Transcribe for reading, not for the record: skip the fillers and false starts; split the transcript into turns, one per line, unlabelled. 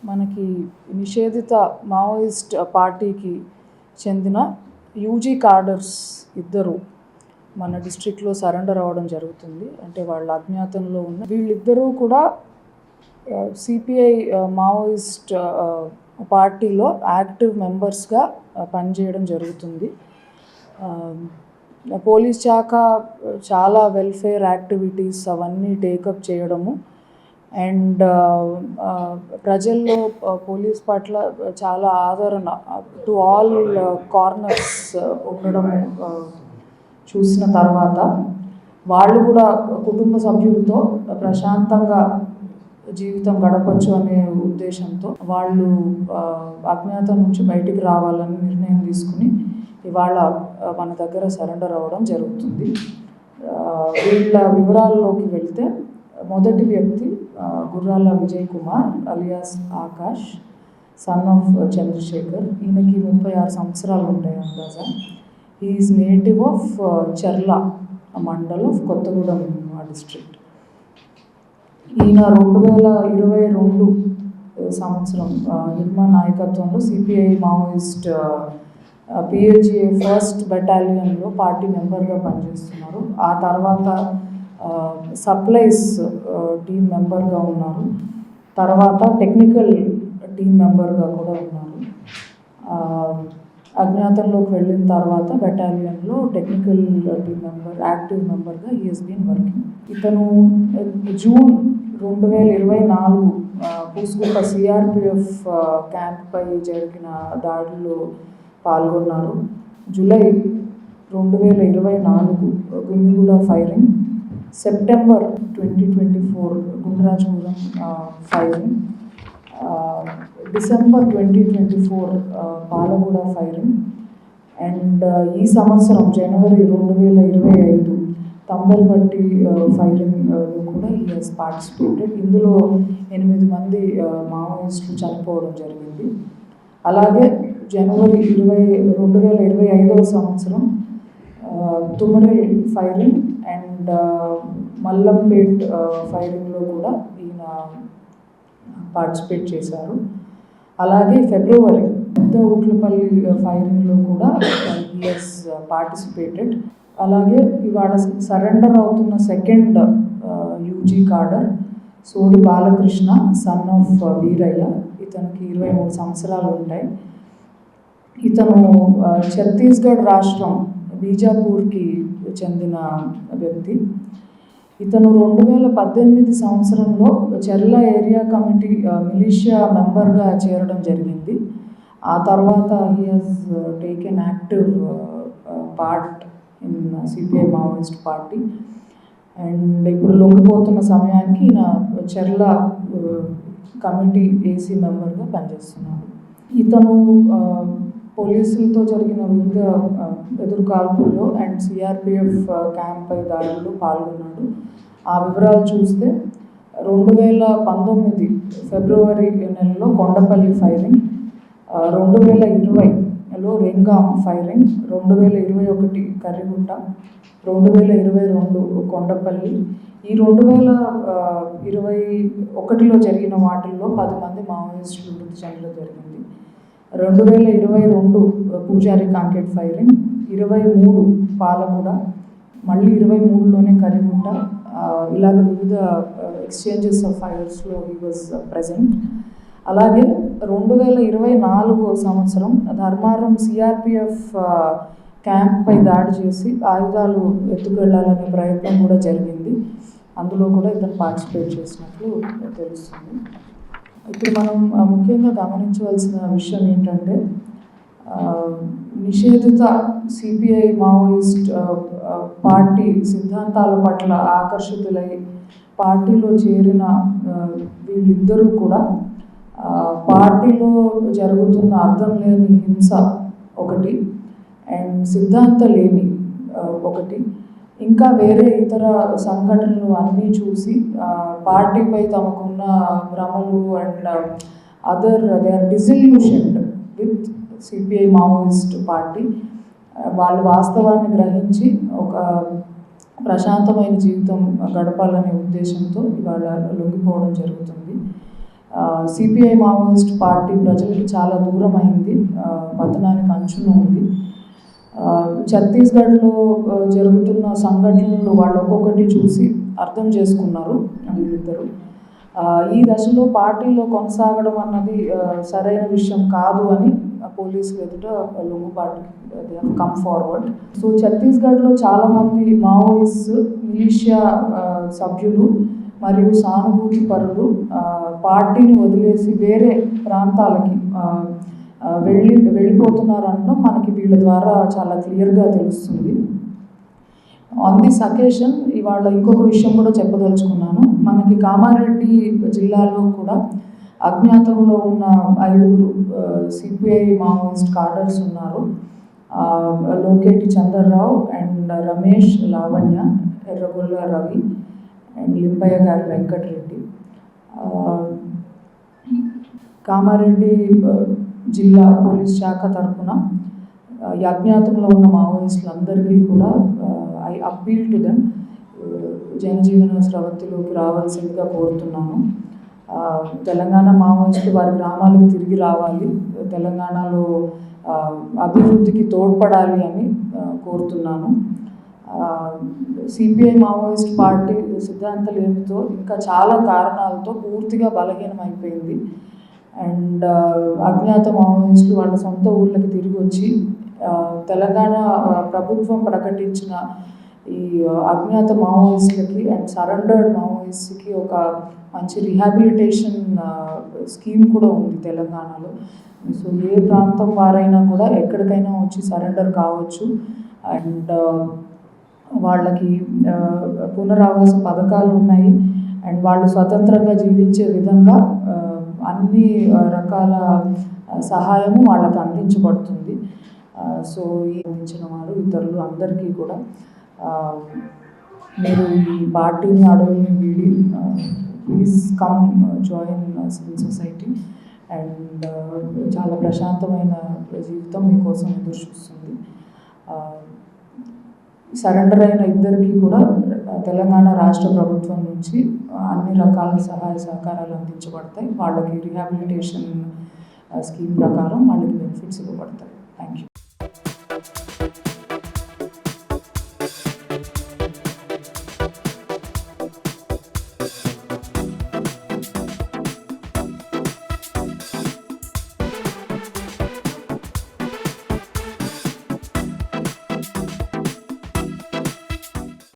మనకి నిషేధిత మావోయిస్ట్ పార్టీకి చెందిన యూజీ కార్డర్స్ ఇద్దరు మన డిస్ట్రిక్ట్లో సరెండర్ అవ్వడం జరుగుతుంది. అంటే వాళ్ళ అజ్ఞాతంలో ఉన్న వీళ్ళిద్దరూ కూడా సిపిఐ మావోయిస్ట్ పార్టీలో యాక్టివ్ మెంబర్స్గా పనిచేయడం జరుగుతుంది. పోలీస్ శాఖ చాలా వెల్ఫేర్ యాక్టివిటీస్ అవన్నీ టేకప్ చేయడము అండ్ ప్రజల్లో పోలీస్ పట్ల చాలా ఆదరణ టు ఆల్ కార్నర్స్ ఉండడం చూసిన తర్వాత వాళ్ళు కూడా కుటుంబ సభ్యులతో ప్రశాంతంగా జీవితం గడపచ్చు అనే ఉద్దేశంతో వాళ్ళు అజ్ఞాతం నుంచి బయటికి రావాలని నిర్ణయం తీసుకుని ఇవాళ మన దగ్గర సరెండర్ అవ్వడం జరుగుతుంది. వీళ్ళ వివరాల్లోకి వెళ్తే మొదటి వ్యక్తి Gurrala Vijay Kumar alias Akash, son of Chandrashekar. ఈయనకి 36 సంవత్సరాలు ఉంటాయి అందాజా. He is native of Charla mandal of Kothagudem district. ఈయన 2022 సంవత్సరం నిర్మా నాయకత్వంలో సిపిఐ మావోయిస్ట్ పిఎల్జిఏ ఫస్ట్ బెటాలియన్లో పార్టీ మెంబర్గా పనిచేస్తున్నారు. ఆ తర్వాత సప్లైస్ టీమ్ మెంబర్గా ఉన్నారు. తర్వాత టెక్నికల్ టీమ్ మెంబర్గా కూడా ఉన్నారు. అజ్ఞాతంలోకి వెళ్ళిన తర్వాత బెటాలియన్లో టెక్నికల్ టీమ్ మెంబర్, యాక్టివ్ మెంబర్గా హీ హెస్ బీన్ వర్కింగ్. ఇతను జూన్ 2024 పూసుగుప్ప సిఆర్పిఎఫ్ క్యాంప్పై జరిగిన దాడిలో పాల్గొన్నారు. July 2024 Gummiguda firing, September 2024 Gundrajagudem firing, December 2024 Palaguda firing and ఈ సంవత్సరం జనవరి 2025 తంబల్పట్టి ఫైరింగ్లో కూడా ఈ హెస్ పార్టిసిపేటెడ్. ఇందులో 8 మంది మావోయిస్టులు చనిపోవడం జరిగింది. అలాగే జనవరి 2025 సంవత్సరం తుమరేల్ ఫైరింగ్ అండ్ మల్లంపేట్ ఫైరింగ్లో కూడా ఈయన పార్టిసిపేట్ చేశారు. అలాగే ఫిబ్రవరి పెద్ద ఊట్లపల్లి ఫైరింగ్లో కూడా హీ హెస్ పార్టిసిపేటెడ్. అలాగే ఇవాళ సరెండర్ అవుతున్న second UG cadre Sodi Balakrishna, son of Veerayya. ఇతనికి 23 సంవత్సరాలు ఉంటాయి. ఇతను ఛత్తీస్గఢ్ రాష్ట్రం బీజాపూర్కి చెందిన వ్యక్తి. ఇతను 2018 సంవత్సరంలో చర్ల ఏరియా కమిటీ మిలిషియా మెంబర్గా చేరడం జరిగింది. ఆ తర్వాత he has taken active part in CPI Maoist party and ఇప్పుడు లొంగిపోతున్న సమయానికి ఈయన చర్ల కమిటీ ఏసీ మెంబర్గా పనిచేస్తున్నారు. ఇతను పోలీసులతో జరిగిన వివిధ ఎదురుకాల్పుల్లో అండ్ సిఆర్పిఎఫ్ క్యాంప్పై దాడుల్లో పాల్గొన్నాడు. ఆ వివరాలు చూస్తే 2019 ఫిబ్రవరి నెలలో కొండపల్లి ఫైరింగ్, 2020లో రింగాం ఫైరింగ్, 2021 కర్రిగుట్ట, 2022 కొండపల్లి. ఈ 2021లో జరిగిన వాటిల్లో 10 మంది మావోయిస్టులు మృతి చెందడం జరిగింది. 2022 పూజారి కాంకెట్ ఫైరింగ్, 23 పాలగూడ, మళ్ళీ 23లోనే కర్రిగుట్ట. ఇలాగ వివిధ ఎక్స్చేంజెస్ ఆఫ్ ఫైర్స్లో హీ వాజ్ ప్రెజెంట్. అలాగే 2024 సంవత్సరం ధర్మారం సిఆర్పిఎఫ్ క్యాంప్పై దాడి చేసి ఆయుధాలు ఎత్తుకెళ్లాలనే ప్రయత్నం కూడా జరిగింది. అందులో కూడా ఇతను పార్టిసిపేట్ చేసినట్లు తెలుస్తుంది. ఇప్పుడు మనం ముఖ్యంగా గమనించవలసిన విషయం ఏంటంటే నిషేధిత సిపిఐ మావోయిస్ట్ పార్టీ సిద్ధాంతాల పట్ల ఆకర్షితులై పార్టీలో చేరిన వీళ్ళిద్దరూ కూడా పార్టీలో జరుగుతున్న అర్థం లేని హింస ఒకటి అండ్ సిద్ధాంతలేమి ఒకటి, ఇంకా వేరే ఇతర సంఘటనలు అన్నీ చూసి పార్టీపై తమకున్న భ్రమలు and they are disillusioned with CPI Maoist party. వాళ్ళు వాస్తవాన్ని గ్రహించి ఒక ప్రశాంతమైన జీవితం గడపాలనే ఉద్దేశంతో ఇవాళ లొంగిపోవడం జరుగుతుంది. సిపిఐ మావోయిస్ట్ పార్టీ ప్రజలకి చాలా దూరం అయింది, పతనానికి అంచున ఉంది. ఛత్తీస్గఢ్లో జరుగుతున్న సంఘటనలు వాళ్ళు ఒక్కొక్కటి చూసి అర్థం చేసుకున్నారు వీళ్ళిద్దరూ. ఈ దశలో పార్టీలో కొనసాగడం అన్నది సరైన విషయం కాదు అని పోలీసులు ఎదుట లొంగుబాటుకి కమ్ ఫార్వర్డ్. సో ఛత్తీస్గఢ్లో చాలామంది మావోయిస్ట్ మిలిషియా సభ్యులు మరియు సానుభూతి పరులు పార్టీని వదిలేసి వేరే ప్రాంతాలకి వెళ్ళిపోతున్నారు అనడం మనకి వీళ్ళ ద్వారా చాలా క్లియర్గా తెలుస్తుంది. ఆన్ దిస్ అకేషన్ ఇవాళ ఇంకొక విషయం కూడా చెప్పదలుచుకున్నాను. మనకి కామారెడ్డి జిల్లాలో కూడా అజ్ఞాతంలో ఉన్న 5 సిపిఐ మావోయిస్ట్ కార్డర్స్ ఉన్నారు. లోకేటి చంద్రరావు అండ్ రమేష్ లావణ్య, ఎర్రగొల్ల రవి అండ్ లింబయ్య గారి వెంకటరెడ్డి. కామారెడ్డి జిల్లా పోలీస్ శాఖ తరఫున అజ్ఞాతంలో ఉన్న మావోయిస్టులందరికీ కూడా ఐ అప్పీల్ టు దెమ్ జనజీవన స్రవంతిలోకి రావాల్సిందిగా కోరుతున్నాను. తెలంగాణ మావోయిస్టులు వారి గ్రామాలకు తిరిగి రావాలి, తెలంగాణలో అభివృద్ధికి తోడ్పడాలి అని కోరుతున్నాను. సిపిఐ మావోయిస్ట్ పార్టీ సిద్ధాంతాలేమితో ఇంకా చాలా కారణాలతో పూర్తిగా బలహీనమైపోయింది. అండ్ అజ్ఞాత మావోయిస్టులు వాళ్ళ సొంత ఊర్లకి తిరిగి వచ్చి తెలంగాణ ప్రభుత్వం ప్రకటించిన ఈ అజ్ఞాత మావోయిస్టులకి అండ్ సరెండర్డ్ మావోయిస్ట్కి ఒక మంచి రిహాబిలిటేషన్ స్కీమ్ కూడా ఉంది తెలంగాణలో. సో ఏ ప్రాంతం వారైనా కూడా ఎక్కడికైనా వచ్చి సరెండర్ కావచ్చు. అండ్ వాళ్ళకి పునరావాస పథకాలు ఉన్నాయి. అండ్ వాళ్ళు స్వతంత్రంగా జీవించే విధంగా అన్ని రకాల సహాయము వాళ్ళకి అందించబడుతుంది. సో ఈ అందించిన వారు ఇతరులు అందరికీ కూడా మీరు ఈ పార్టీని అడవుల్ని వీడి please come join civil society. And చాలా ప్రశాంతమైన జీవితం మీకోసం ఎదురు చూస్తుంది. సరెండర్ అయిన ఇద్దరికి కూడా తెలంగాణ రాష్ట్ర ప్రభుత్వం నుంచి అన్ని రకాల సహాయ సహకారాలు అందించబడతాయి. వాళ్ళకి రిహాబిలిటేషన్ స్కీమ్ ప్రకారం వాళ్ళకి బెనిఫిట్స్ ఇవ్వబడతాయి. Thank you.